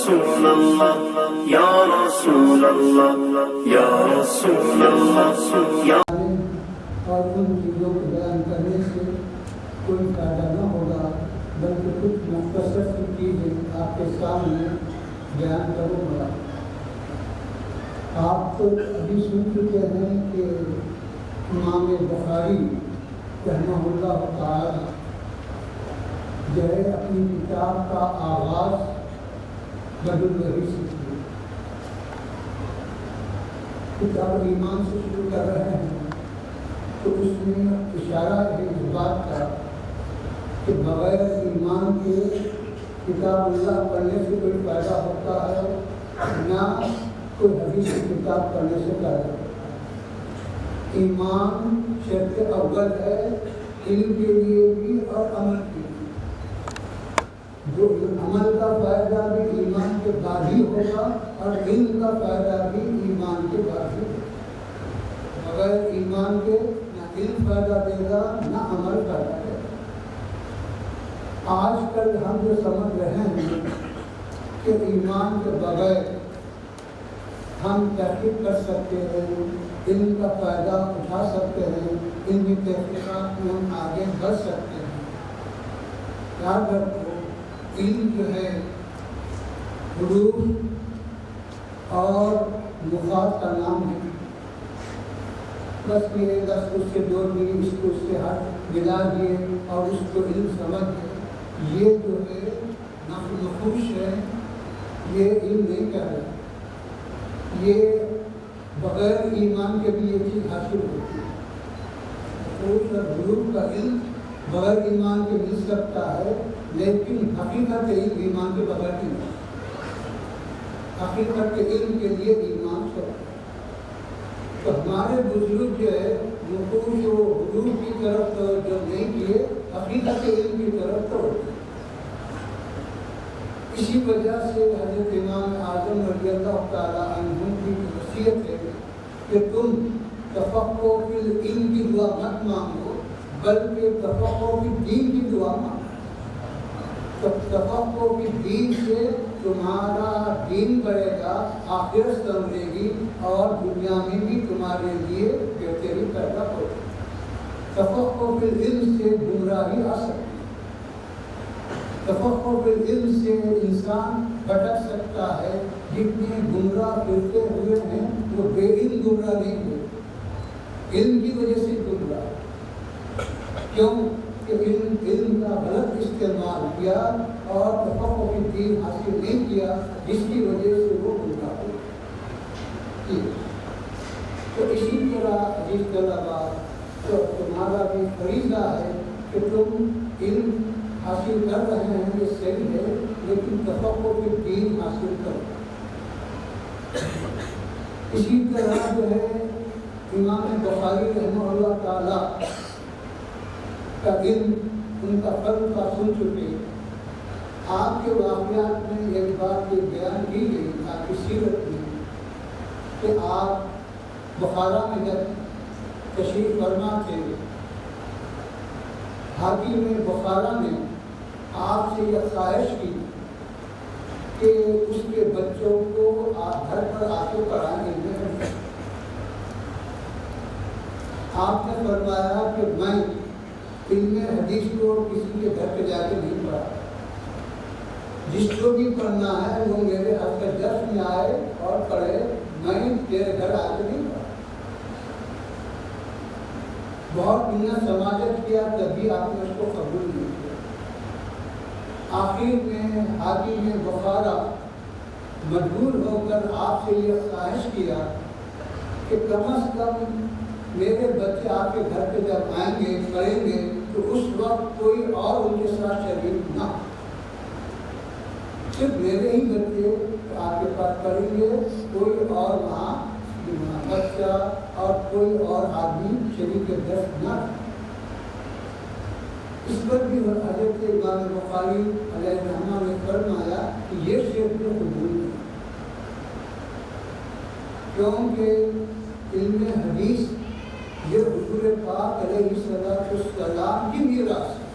رسول اللہ یا رسول اللہ یا رسول اللہ یا اور ان چیزوں کو بیان کرنے سے کوئی فائدہ نہ ہوگا، بلکہ کچھ مختصر سی چیزیں آپ کے سامنے بیان کروں گا۔ آپ تو ابھی سن چکے ہیں کہ امام بخاری رحمہ اللہ تعالی جو ہے اپنی کتاب کا آغاز بدء الوحی سے کیا، کتاب ایمان سے شروع کر رہے ہیں، تو اس میں اشارہ ہے اس بات کا کہ بغیر ایمان کے کتاب اللہ پڑھنے سے کوئی فائدہ ہوتا ہے، نہ کوئی حدیث کی کتاب پڑھنے سے فائدہ ہوتا ہے۔ ایمان شرط اول ہے علم کے لیے بھی اور عمل کے لیے۔ جو عمل کا فائدہ بھی ایمان کے بعد ہی ہوگا اور علم کا فائدہ بھی ایمان کے بعد ہی ہوگا۔ بغیر ایمان کے نہ علم فائدہ دے گا نہ عمل فائدہ دے گا۔ آج کل ہم جو سمجھ رہے ہیں کہ ایمان کے بغیر ہم تحقیق کر سکتے ہیں، علم کا فائدہ اٹھا سکتے ہیں، علمی تحقیقات میں ہم آگے بڑھ سکتے ہیں۔ یاد رکھو علم جو ہے حروف اور لغات کا نام ہے، بس یہ دس اس سے جوڑ دیے، اس کو اس سے ہٹ ملا دیے اور اس کو علم سمجھ گئے، یہ جو ہے نقوش ہے، یہ علم نہیں کر رہا۔ یہ بغیر ایمان کے بھی یہ چیز حاصل ہوتی ہے۔ نقوش اور حروف کا علم بغیر ایمان کے مل سکتا ہے، لیکن حقیقت علم ایمان کے بغیر نہیں مل سکتا۔ حقیقت کے علم کے لیے ایمان چاہیے۔ تو ہمارے بزرگ جو ہے نقوش و حروف کی طرف توجہ نہیں کیے، حقیقت علم کی طرف توجہ۔ اسی وجہ سے حضرت امام اعظم رضی اللہ تعالیٰ عنہ کی وصیت ہے کہ تم تفقہ فی العلم کی دعا مت مانگو، بلکہ تفقہ فی الدین کی دعا مانگو۔ تفقہ فی الدین سے تمہارا دین بڑھے گا، آخرت سنورے گی اور دنیا میں بھی تمہارے لیے بہتری پیدا ہوگی۔ تفقہ فی العلم سے گمراہی آ سکتی ہے، تفقہ فی العلم سے انسان بھٹک سکتا ہے۔ جتنے گمراہ فرقے ہوئے ہیں وہ بے علم گمراہ نہیں ہوئے، علم کی وجہ سے گمراہ۔ کیوں کہ علم کا غلط استعمال کیا اور تفقہ فی الدین حاصل نہیں کیا، جس کی وجہ سے وہ گمراہ ہوئے۔ تو اسی طرح عزیز طلباء، تو تمہارا بھی فریضہ ہے کہ تم علم حاصل کر رہے ہیں، یہ صحیح ہے، لیکن تفقہ فی الدین حاصل کرو۔ اسی طرح جو ہے امام بخاری رحمہ اللہ تعالی کا علم، ان کا فن کا سن چکے۔ آپ کے واقعات میں ایک بات یہ بیان کی گئی آپ کی سیرت میں کہ آپ بخارا میں جب تشریف فرما تھے، حاکم میں بخارا نے آپ سے یہ خواہش کی کہ اس کے بچوں کو آپ گھر پر آ کے پڑھائیں گے۔ آپ نے فرمایا کہ میں علم حدیث کو کسی کے گھر پہ جا کے نہیں پڑھا، جس کو بھی پڑھنا ہے وہ میرے ہاتھ کے درس میں آئے اور پڑھے، میں تیرے گھر آ کے نہیں پڑھا۔ بہت دنیا سماجت کیا، تبھی آپ نے اس کو قبول نہیں کیا۔ آخر میں حاکم بخارا مجبور ہو کر آپ سے یہ خواہش کیا کہ کم از کم میرے بچے آپ کے گھر پہ جب آئیں گے پڑھیں گے تو اس وقت کوئی اور ان کے ساتھ شریک نہ ہو، صرف میرے ہی بچے آپ کے پاس پڑھیں گے، کوئی اور وہاں بچہ اور کوئی اور آدمی شریک درس نہ ہو۔ اس پر بھی حضرت امام بخاری علیہ الرحمہ نے فرمایا کہ یہ شیخ کو قبول نہیں، کیونکہ علم حدیث یہ حضور پاک علیہ السلام کی میراث ہے،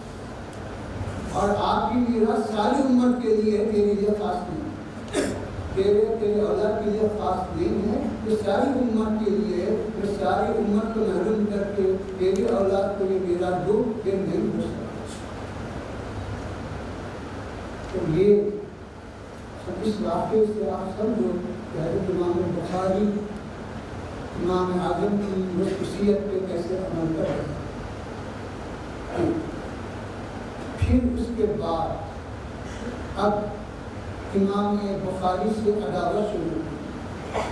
اور آپ کی میراث ساری امت کے لیے ہے، میرے لیے خاص نہیں۔ تیرے اولاد کے لیے خاص نہیں ہے، یہ ساری امت کے لیے ہے، یہ ساری امت کو محروم کر کے تیری اولاد کو یہ میراث دو، یہ نہیں ہو سکتا۔ تو یہ اس واقعے سے آپ سمجھو کہ حضرت امام بخاری امام اعظم کی وصیت پہ کیسے عمل کر رہے ہیں۔ پھر اس کے بعد اب امام بخاری سے عداوت شروع ہوئی،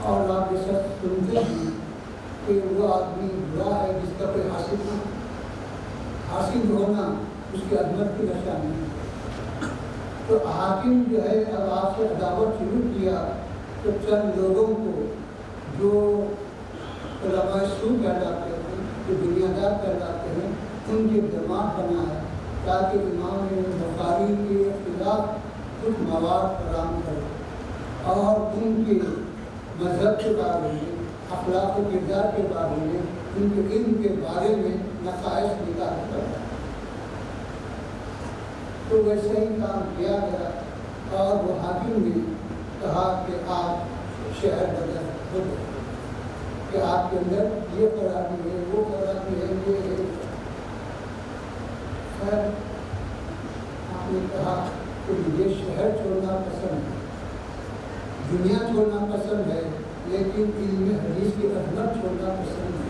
اور آپ یہ سب سنتے ہیں کہ وہ آدمی برا ہے جس کا کوئی حاصل ہونا اس کی عظمت کی نشانی ہے۔ تو حاکم جو ہے اب آپ سے عداوت شروع کیا، تو چند لوگوں کو جو علماء سو کہلاتے ہیں، جو دنیا دار کہلاتے ہیں، ان کے دماغ بنایا تاکہ امام بخاری کے خلاف کچھ مواد فراہم کرے اور ان کے مذہب کے بارے میں، اخلاق و کردار کے بارے میں، ان کے علم کے بارے میں نقائص نگاہ کرتا ہے۔ تو ویسے ہی کام کیا گیا، اور وہ حاکم نے کہا کہ آپ شہر بدل ہو گئے، کہ آپ کے اندر یہ خرابی ہے، وہ خرابی ہے، یہ ہے۔ خیر آپ نے کہا کہ مجھے شہر چھوڑنا پسند ہے، دنیا چھوڑنا پسند ہے، لیکن علم حدیث کی خدمت چھوڑنا پسند ہے۔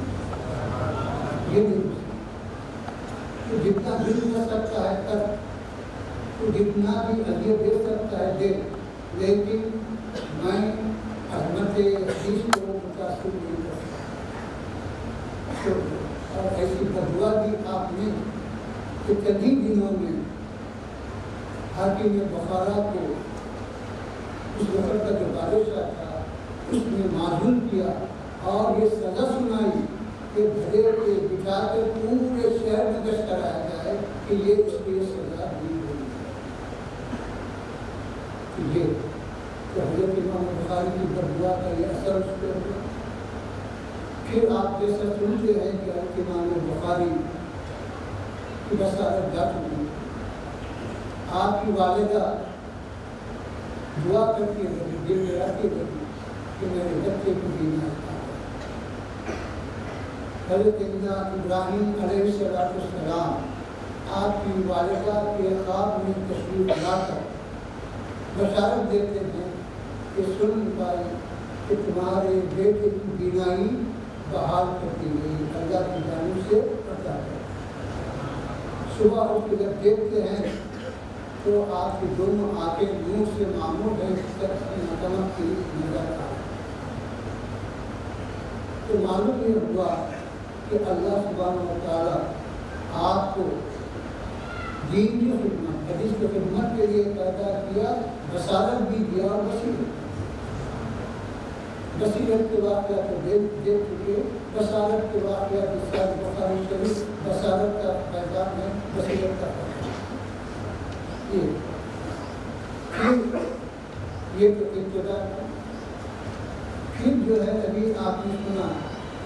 یہ نہیں کہ جتنا دل کر سکتا ہے کر، تو جتنا بھی اذیت دے سکتا ہے دے، لیکن میں عظمت حدیث کو متاثر نہیں کر سکتا۔ اور ایسی بدعا دی آپ نے کہ چند ہی دنوں میں حاکم بخارا کو اس وقت کا جو بادشاہ تھا اس نے معزول کیا اور یہ سزا سنائی کہ بھرے کے بٹھا کر پورے شہر میں گشت کرایا جائے کہ یہ اس کو یہ سزا دی گئی۔ یہ کہ حضرت امام بخاری کی بدعا کا یہ اثر اس پہ ہوا۔ پھر آپ جیسا سنتے ہیں کہ حضرت امام بخاری کی بصارت جا چکی، آپ کی والدہ دعا کرتی رہی، دل میں رکھتی رہی کہ میرے بچے کو بیمار تھا۔ حضرت ابراہیم علیہ السلام آپ کی والدہ کے خواب میں تشریف لا کر بشارت دیتے ہیں کہ سن پائی کہ تمہارے بیٹے کی بینائی بحال کر دی گئی، اللہ کی جانب سے عطا ہے۔ صبح اٹھ کے جب دیکھتے ہیں تو آپ کی دونوں آنکھیں نور سے معمور ہیں، چمک کی نظر آ رہی۔ تو معلوم یہ ہوا کہ اللہ سبحانہ و تعالیٰ آپ کو دین کی خدمت، حدیث کی خدمت کے لیے پیدا کیا، بصارت بھی دیا اور بصیرت کے واقعات کو دیکھ چکے، بصارت کے واقعات جس طرح بخاری شریف بصارت کا پیغام ہے، بصیرت کا پیغام۔ یہ تو ابتدا تھا۔ پھر جو ہے ابھی آپ نے سنا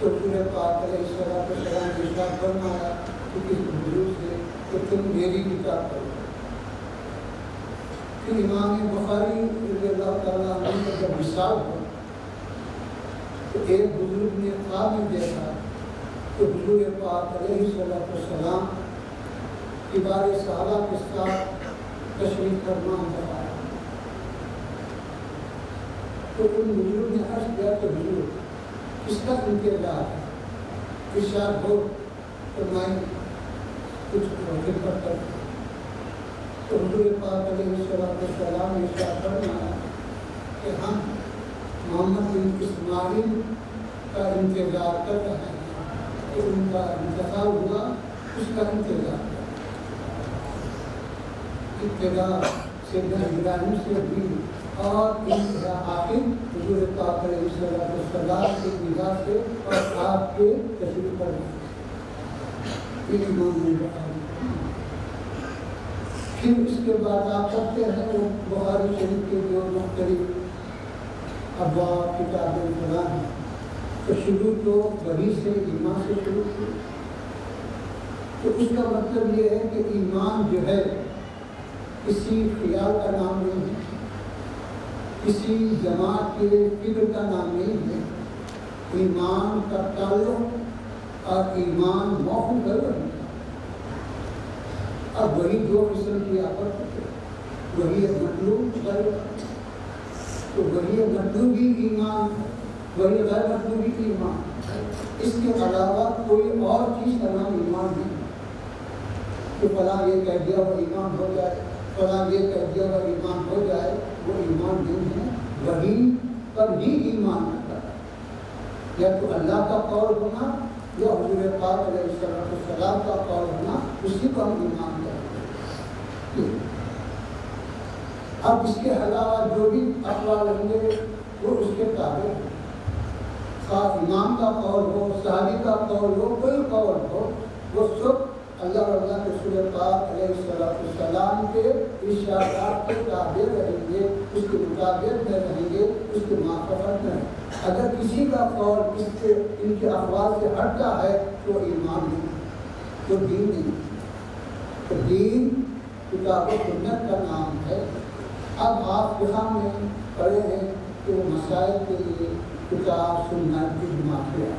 تو حضور پاک علیہ السلام ارشاد فرمایا کہ کس بزرگ سے کہ تم میری کتاب پڑھو۔ پھر امام بخاری رضی اللہ تعالیٰ عنہ کا جب وصال ہوا تو ایک بزرگ نے خواب میں دیکھا کہ حضور پاک علیہ السلام کبار صحابہ کے ساتھ تشریف فرما ہوا۔ تو ان بزرگ نے عرض کیا کہ حضور کس کا انتظار ہے، ارشاد ہو تو میں کچھ خدمت کروں۔ تو حضور پاک علیہ السلام نے ارشاد فرمایا کہ ہم محمد بن اسماعیل کا انتظار کر رہے ہیں کہ ان کا انتخاب ہوا، اس کا انتظار کر۔ ابتدا سیدنا ابراہیم سے بھی اور انتہا آخر حضور پاک علیہ السلام کی نگاہ سے اور آپ کے تشریف پر امام بخاری۔ پھر اس کے بعد آپ پڑھتے ہیں وہ بخاری شریف کے جو مختلف ابواب کتابیں فلاں ہیں، تو شروع تو وحی سے ایمان سے شروع کی۔ تو اس کا مطلب یہ ہے کہ ایمان جو ہے کسی خیال کا نام نہیں ہے، کسی جماعت کے فکر کا نام نہیں ہے. ایمان کا تعلق اور ایمان موقف غلط. اب وہی دو قسم کی آفت ہے. وہی ہے مطلوب غلط، تو وہی ہے مطلوبی ایمان، وہی غیر مطلوبی ایمان. اس کے علاوہ کوئی اور چیز کا نام ایمان نہیں کہ فلاں یہ کہہ دیا وہ ایمان ہو جائے، فلاں یہ کہہ دیا وہ ایمان ہو جائے. وہ ایمان نہیں ہے. وہی پر ہی ایمان کرتا ہے. یا تو اللہ کا قول ہونا یا حضور پاک علیہ السلام کا قول ہونا، اسی کو ہم ایمان کرتے ہیں. اب اس کے علاوہ جو بھی اقوال ہوں گے وہ اس کے تابع ہیں. خواہ امام کا قول ہو، صحابی کا قول ہو، کوئی قول ہو، وہ سب اللہ اور اللہ کے رسول پاک علیہ السلام کے ارشادات کے تابع رہیں گے، اس کے مطابق میں رہیں گے، اس کے موافقت میں. اگر کسی کا قول ان کے اقوال سے ہٹتا ہے تو ایمان نہیں، تو دین نہیں. تو دین کتاب و سنت کا نام ہے. اب آپ فقہ میں پڑھے ہیں کہ وہ مسائل کے لیے کتاب سنت اجماع کیا،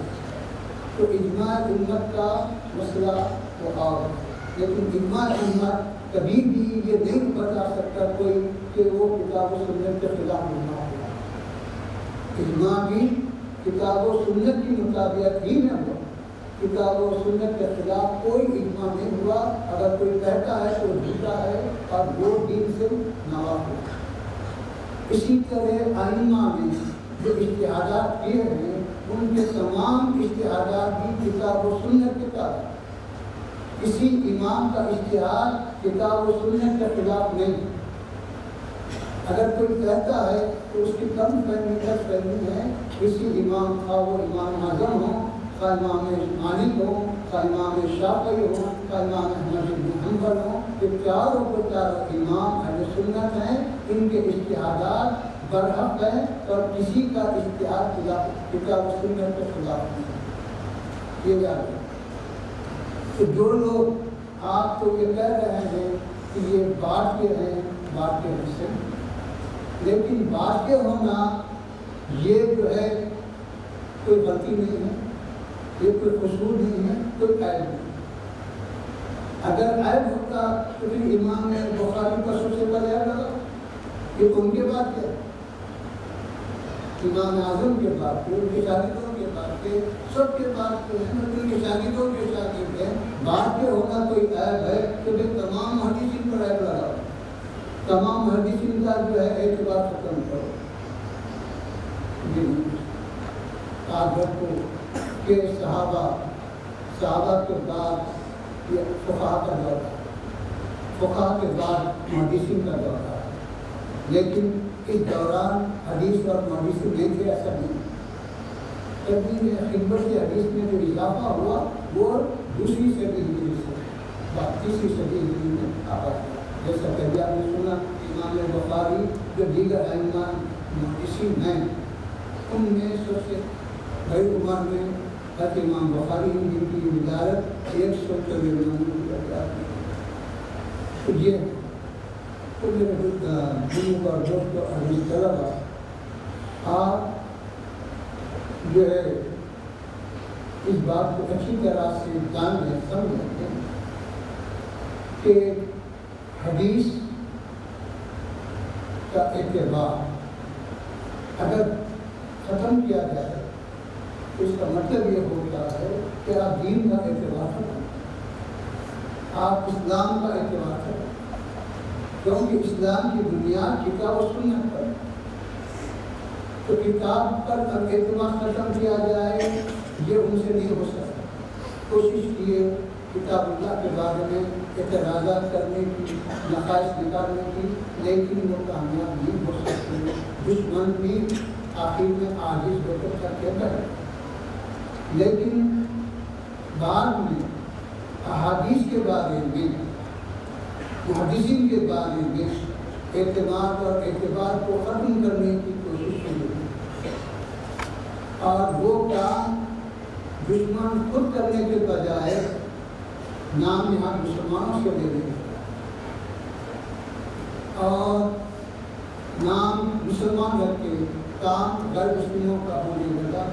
تو اجماع امت کا مسئلہ وہ اور ہے. لیکن اجماع امت کبھی بھی یہ نہیں بتا سکتا کوئی کہ وہ کتاب و سنت کے خلاف اجماع ہوا. اجماع بھی کتاب و سنت کی مطابقت ہی نہ ہوا. کتاب و سنت کے خلاف کوئی اجماع نہیں ہوا. اگر کوئی کہتا ہے تو جھوٹا ہے اور وہ دین سے نواف ہے. اسی طرح ائمہ نے جو اجتہادات کیے ہیں ان کے تمام اجتہادات بھی کتاب و سنت کے تابع. کسی امام کا اجتہاد کتاب و سنت کے خلاف نہیں. اگر کوئی کہتا ہے تو اس کی کم فہمی غلط فہمی ہے. کسی امام کا وہ امام اعظم ہو، خواہ امام مالک ہو، خواہ امام شافعی ہو، خواہ امام احمد بن حنبل ہو، یہ چاروں کے چاروں امام اہل سنت ہیں. ان کے اجتہادات برحق ہے اور کسی کا اجتہاد کتاب و سنت کے خلاف نہیں. یہ یاد ہے. تو جو لوگ آپ کو یہ کہہ رہے ہیں کہ یہ بات کے ہیں، بات کے حصے، لیکن بات کے ہونا یہ جو ہے کوئی غلطی نہیں ہے، یہ کوئی قصور نہیں ہے، کوئی عیب نہیں. اگر عیب ہوتا تو پھر امام بخاری کا سب سے بڑا عیب لگا. یہ ان کے بات کیا، امام اعظم کے بات کے، ان کے شاگردوں کے بات کے، سب کے بات کے ہیں، ان کے شاگردوں کے شاگرد ہیں. بات کے ہونا کوئی عیب ہے تو پھر تمام محدثین پر عیب لگا. تمام محدثین کا جو ہے اعتبار ختم کرو. آدھر کو کہ صحابہ کے بعد یہ فقہاء کا دور ہے، فقہاء کے بعد محدثین کا دور ہے. لیکن اس دوران حدیث اور محدثین نہیں تھے، ایسا نہیں. تبدیل خدمت حدیث میں جو اضافہ ہوا وہ دوسری صدی ہجری سے تیسری صدی ہجری میں آغاز ہوا. جیسا پہلے آپ نے سنا امام بخاری جو دیگر ائمہ محدثین ہیں ان میں سب سے بڑی عمر میں حضرت امام بخاری جن کی ولادت 194 تو یہ تو میرے دنوں کا دوست و عزیز طلبہ، آپ جو ہے اس بات کو اچھی طرح سے جان لیں، سمجھ لیں کہ حدیث کا اعتبار اگر ختم کیا جائے تو اس کا مطلب یہ ہوتا ہے کہ آپ دین کا اعتبار کریں، آپ اسلام کا اعتبار کریں. کیونکہ اسلام کی بنیاد کتاب و سنت پر، تو کتاب پر اگر اعتماد ختم کیا جائے یہ ان سے نہیں ہو سکتا. کوشش کیے کتاب اللہ کے بارے میں اعتراضات کرنے کی، نقائص نکالنے کی، لیکن وہ کامیاب نہیں ہو سکتے. دشمن بھی آخر میں عاجز ہو کر کہتا ہے. لیکن بعد میں احادیث کے بارے میں، محدثین کے بارے میں اعتماد اور اعتبار کو ختم کرنے کی کوشش کی، اور وہ کام دشمن خود کرنے کے بجائے نام یہاں مسلمانوں سے لے لیں اور نام مسلمان رہ کے کام غیر مسلموں کا ہونے لگا،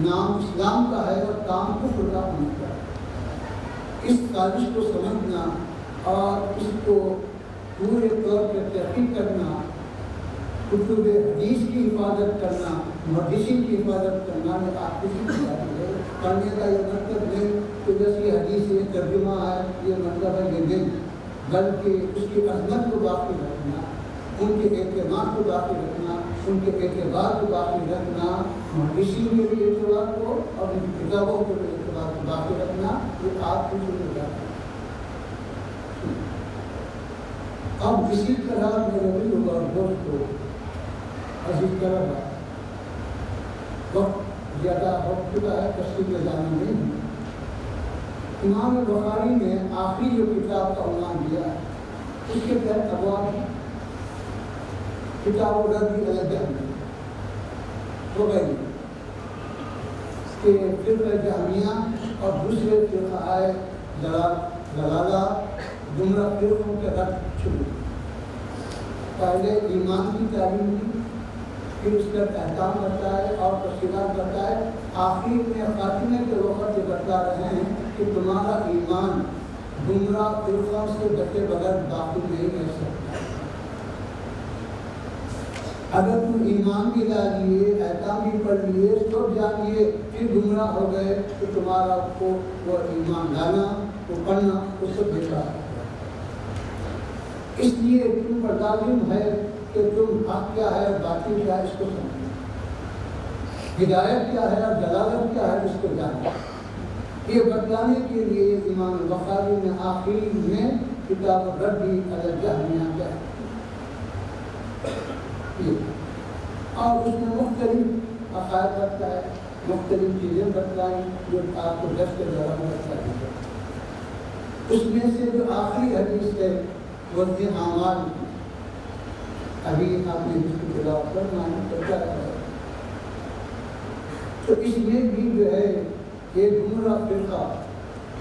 نام اسلام کا ہے اور کام کفر کا ہونے لگا۔ اس سازش کو سمجھنا اور اس کو پورے طور پر تحقیق کرنا، کتب حدیث کی حفاظت کرنا، محدثین کی حفاظت کرنا میں آپ کسی کی جاتی ہے۔ پڑھنے کا یہ مطلب نہیں کہ بس یہ حدیث یہ ترجمہ ہے، یہ مطلب ہے یہ نہیں، بلکہ اس کی عظمت کو باقی رکھنا، ان کے اعتماد کو باقی رکھنا، ان کے اعتبار کو باقی رکھنا، محدثین کے بھی اعتبار کو اور ان کی کتابوں کے بھی اعتبار کو باقی رکھنا، یہ آپ کی ضرورت ہے۔ اب اسی طرح میرے بھی اور دوست کو عزیز طرح وقت زیادہ ہو چکا ہے، تشریح میں جانا نہیں ہے۔ امام بخاری نے آخری جو کتاب کا عنوان دیا ہے اس کے تحت ابواب ہیں۔ کتاب الرد علی الجہمیہ ہو گئی کہ فرقہ جہمیہ اور دوسرے فرقہ ضلالہ گمراہ فرقوں کے رد شروع۔ پہلے ایمان کی تعلیم کی، پھر اس کا احکام کرتا ہے اور تفصیلات کرتا ہے، آخر میں خاتمے کے وقت یہ بتا رہے ہیں کہ تمہارا ایمان گمراہ فرقوں سے بچے بغیر باقی نہیں رہ سکتا۔ اگر تم ایمان بھی لا لیے، احکام بھی پڑھ لیے، سب جان لیے، پھر گمراہ ہو گئے تو تمہارا کو وہ ایمان لانا، وہ پڑھنا، وہ سب بیکار ہے۔ اس لیے تم پر لازم ہے کہ تم حق کیا ہے اور باطل کیا ہے اس کو سمجھو، ہدایت کیا ہے اور دلالت کیا ہے اس کو جانو۔ یہ بتلانے کے لیے امام بخاری نے آخری میں کتاب الرد علی الجہمیہ کیا ہے اور اس میں مختلف عقائد رکھتا ہے، مختلف چیزیں بتلائیں جو آپ کو درس کے دوران بتلائیں گے۔ اس میں سے جو آخری حدیث ہے وزن اعمال، ابھی آپ نے اس کی تلاوت کرنا چرچا ہے، تو اس میں بھی جو ہے یہ گمراہ فرقہ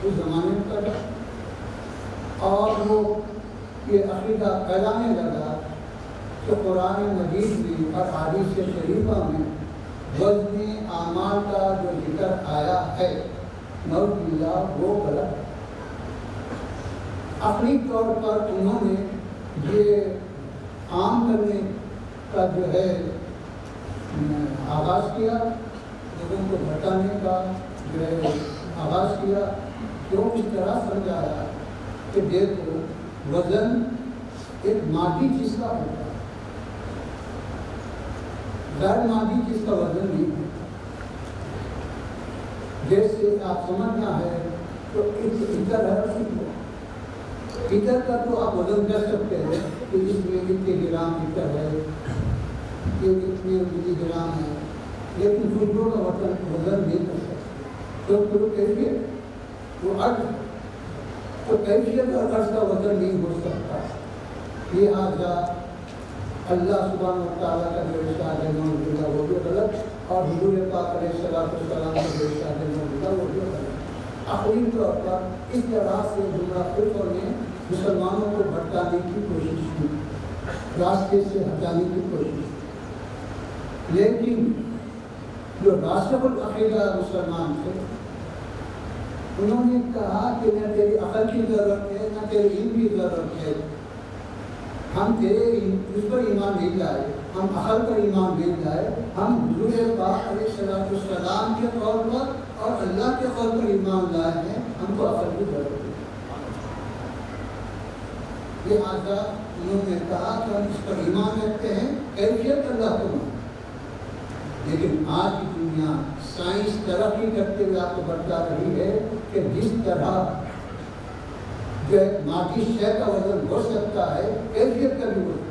اس زمانے کا تھا اور وہ یہ عقیدہ پھیلانے لگا کہ قرآن مجید میں اور حدیث شریفہ میں وزن اعمال کا جو ذکر آیا ہے نعوذ باللہ وہ غلط ہے۔ اپنی طور پر انہوں نے یہ عام کرنے کا جو ہے آغاز کیا، لوگوں کو بتانے کا جو ہے آغاز کیا، کیوں اس طرح سمجھایا کہ دیکھو وزن ایک مادی چیز کا ہوتا ہے، غیر مادی چیز کا وزن نہیں ہے۔ جیسے آپ سمجھنا ہے تو ادھر ہے، ادھر کا تو آپ وزن کر سکتے ہیں کہ اس میں اتنے گرام ادھر ہے، یہ اتنے ملی گرام ہے، لیکن فٹوں کا وزن نہیں کر سکتے، تو کیفیت وہ عرض، تو کیفیت اور عرض کا وزن نہیں ہو سکتا۔ یہ آجا اللہ سبحانہ و تعالیٰ کا جو ارشاد ہے موجودہ وہ بھی غلط اور حضور پاک علیہ السلام کا جو ارشاد ہے موجودہ وہ بھی غلط۔ آخری طور پر اس طرح سے گمراہ فرقوں نے مسلمانوں کو بھٹکانے کی کوشش کی، راستے سے ہٹانے کی کوشش کی، لیکن جو راسخ العقیدہ مسلمان تھے انہوں نے کہا کہ نہ تیری عقل کی ضرورت ہے نہ تیرے علم کی ضرورت ہے، ہم تیرے اس پر ایمان نہیں لائے، ہم عقل پر ایمان نہیں لائے، ہم حضور پاک علیہ السلام کے قول پر اور اللہ کے قول پر ایمان لائے ہیں، ہم کو عقل کی ضرورت ہے۔ لہٰذا انہوں نے کہا کہ ہم اس پر ایمان رکھتے ہیں، کیفیت اللہ کو مانتے، لیکن آج کی دنیا سائنس ترقی کرتے ہوئے آپ کو بتا رہی ہے کہ جس طرح جو ایک مادی شے کا وزن ہو سکتا ہے، کیفیت کا بھی ہو سکتا ہے۔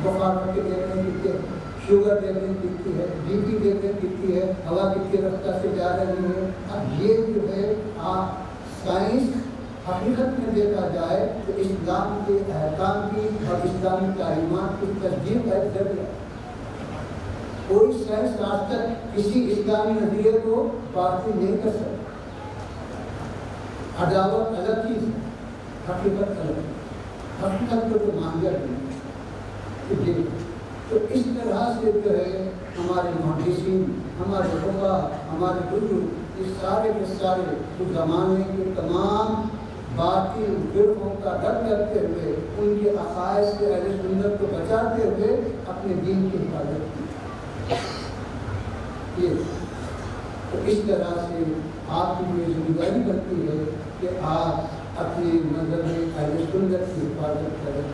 بخار کے دیکھنے کتنی ہے، شوگر دیکھنے کتنی ہے، بی پی دیکھنے کتنی ہے، ہوا کتنی رفتار سے جا رہی ہے۔ اب یہ جو ہے آپ سائنس حقیقت میں دیکھا جائے تو اسلام کے احکام کی اور اسلامی تعلیمات کی تصدیق کا ایک ذریعہ۔ کوئی سائنس آج تک کسی اسلامی نظریے کو باطل نہیں کر سکتا۔ عداوت الگ چیز ہے، حقیقت الگ، حقیقت کو تو مان گیا نہیں۔ تو اس طرح سے جو ہے ہمارے محدثین، ہمارے فقہا، ہمارے بزرگ اس سارے کے سارے اس زمانے کے تمام باطل فرقوں کا رد کرتے ہوئے ان کے عقائد سے اہل سنت کو بچاتے ہوئے اپنے دین کی حفاظت کی۔ تو اس طرح سے آپ کی یہ ذمہ داری بنتی ہے کہ آپ اپنے مذہب اہل سنت کی حفاظت کریں،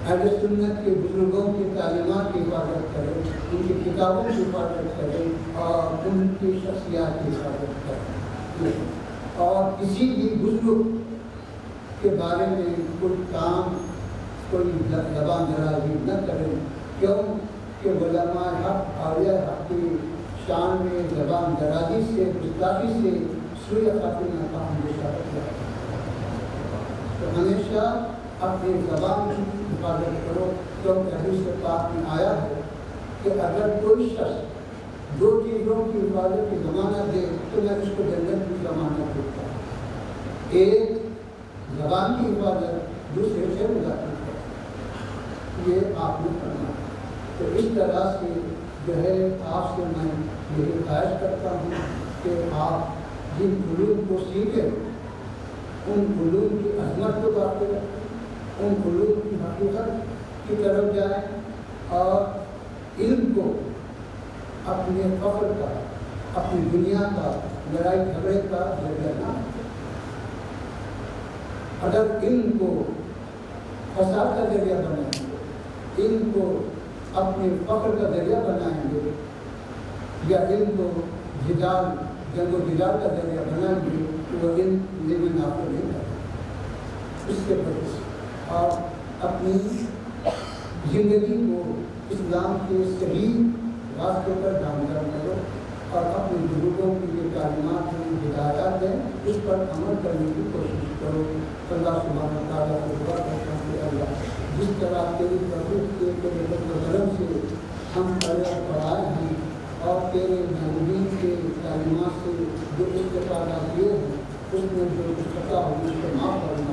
اہل سنت کے بزرگوں کی تعلیمات کی حفاظت کریں، ان کی کتابوں کی حفاظت کریں اور ان کی شخصیات کی حفاظت کریں، اور کسی بھی بزرگ کے بارے میں کوئی کام، کوئی زبان درازی نہ کریں، کیوں کہ علماء حق، اولیاء حق کی شان میں زبان درازی سے، گستاخی سے سوء خاتمہ کا اندیشہ رکھا ہے۔ تو ہمیشہ اپنی زبان کی حفاظت کرو، کیونکہ حدیث پاک میں آیا ہے کہ اگر کوئی شخص دو چیزوں کی حفاظت کی ضمانت دے تو میں اس کو جنت کی ضمانت دیتا ہوں، ایک زبان کی حفاظت، دوسرے سے مذاکرہ کرنا۔ یہ آپ نے کرنا۔ تو اس طرح سے جو ہے آپ سے میں یہی خواہش کرتا ہوں کہ آپ جن علوم کو سیکھیں ان علوم کی عظمت کو واقع رکھیں، ان علوم کی حقیقت کی طرف جائیں اور علم کو اپنے فخر کا، اپنی دنیا کا، لڑائی جھگڑے کا ذریعہ نہ بنائیں۔ اگر علم کو فساد کا ذریعہ بنائیں گے، علم کو اپنے فخر کا ذریعہ بنائیں گے، یا علم کو جدال، جنگ و جدال کا ذریعہ بنائیں گے تو وہ علم میں نافع نہیں کرتا۔ اس کے برعکس آپ اپنی زندگی کو اسلام کے صحیح راستے پر نامزد کرو اور اپنے بزرگوں کی جو تعلیمات ہیں، ہدایات ہیں، اس پر عمل کرنے کی کوشش کرو۔ اللہ سبحانہ تعالیٰ کو دعا کرتا ہوں کہ اللہ جس طرح تیری توفیق کے تیرے فضل و کرم سے ہم پڑھائے ہیں اور تیرے محبوبین کے تعلیمات سے جو استفادہ کیے ہیں، اس میں جو کچھ خطا ہو اس کو معاف کرنا۔